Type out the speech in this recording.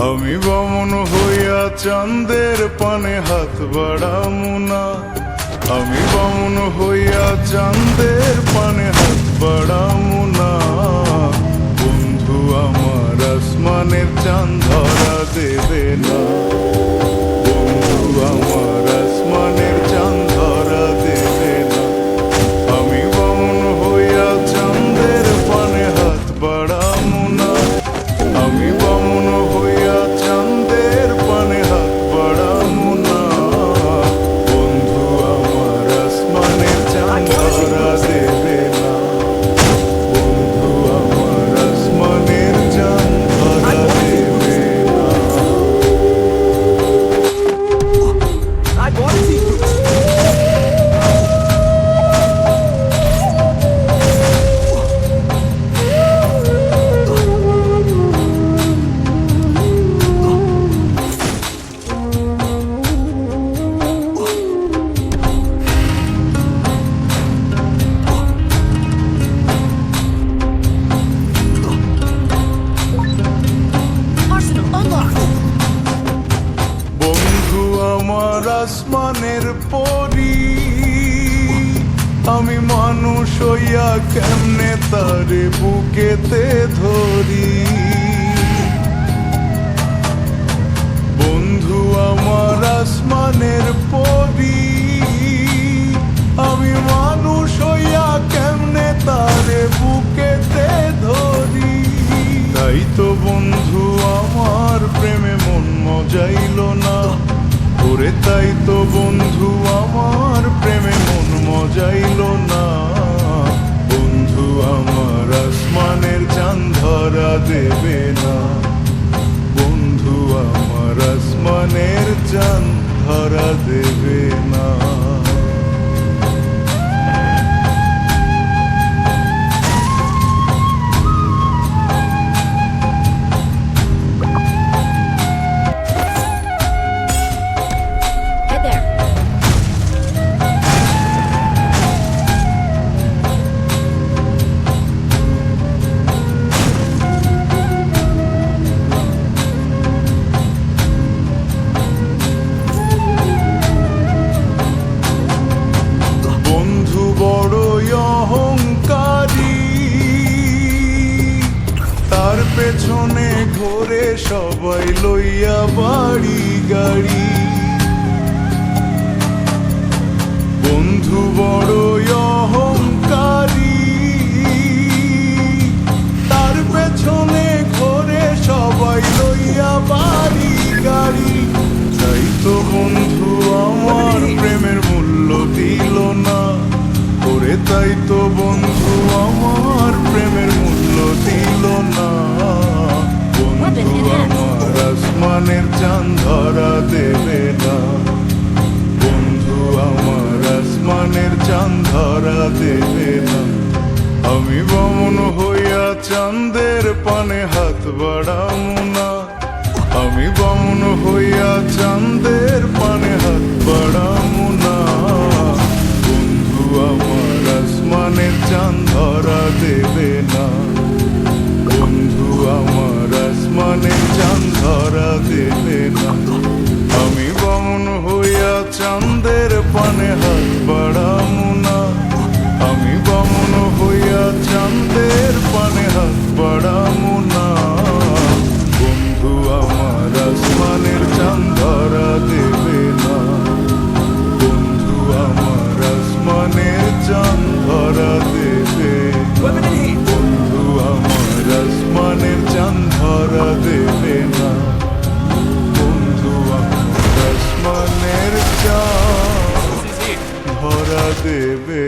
আমি বামন হইয়া চাঁদের পানে হাত বাড়ামু না। আমি বামন হইয়া চাঁদের পানে হাত বাড়ামু না। বন্ধু আমার আসমানের চাঁদ ধরা দেবে না। বন্ধু আমার আসমানের চাঁদ ধরা দেবে না। আমি বামন হইয়া চাঁদের পানে হাত বাড়ামু না। আমি বামন হইয়া চাঁদের পানে হাত বাড়ামু না। বন্ধু আমার আসমানের চাঁদ ধরা দেবে না। বন্ধু আমার আসমানের চাঁদ ধরা দেবে না। I want to see you. Arsenal unlocked. বন্ধু আমার আসমানের পরি, আমি মানুষ হইয়া কেমনে তারে বুকেতে ধরি। বন্ধু আমার আসমানের পরি, আমি মানুষ হইয়া কেমনে তারে বুকেতে ধরি। তাই তো বন্ধু আমার প্রেমে মন মজাইল না। ওরে তাই তো বন্ধু আমার প্রেমে মন মজাইল না। বন্ধু আমার আসমানের চাঁদ ধরা দেবে না। বন্ধু আমার আসমানের চাঁদ ধরা দেবে না। Hey there. বন্ধু বড়ই অহংকারী, তার পেছনে ঘোরে সবাই লইয়া বাড়ি গাড়ি। বন্ধু বড়ই অহংকারী, তার পেছনে ঘোরে সবাই লইয়া বাড়ি গাড়ি। তাই তো বন্ধু আমার প্রেমের মূল্য দিল না। ওরে তাই তো বন্ধু আমার প্রেমের মূল্য দিল না। বন্ধু আমার আসমানের চাঁদ ধরা দেবে না। বন্ধু আমার আসমানের চাঁদ ধরা দেবে না। আমি বামন হইয়া চাঁদের পানে হাত বাড়ামু না। আমি বামন হইয়া চাঁদের পানে হাত বাড়ামু না। বন্ধু আমার আসমানের চাঁদ ধরা দেবে না। বন্ধু আমার আসমানের চাঁদ ধরা দেবে না। আমি বামন হইয়া চাঁদের পানে হাত বাড়ামু না। আমি বামন হইয়া চাঁদের পানে হাত বাড়ামু না। বন্ধু আমার আসমানের চাঁদ ধরা দেবে না। বন্ধু আমার আসমানের চাঁদ ধরা দেবে না। Weapon in hand. বন্ধু আমার আসমানের চাঁদ ধরা দেবে না। বন্ধু আমার আসমানের চাঁদ This is it. ধরা দেবে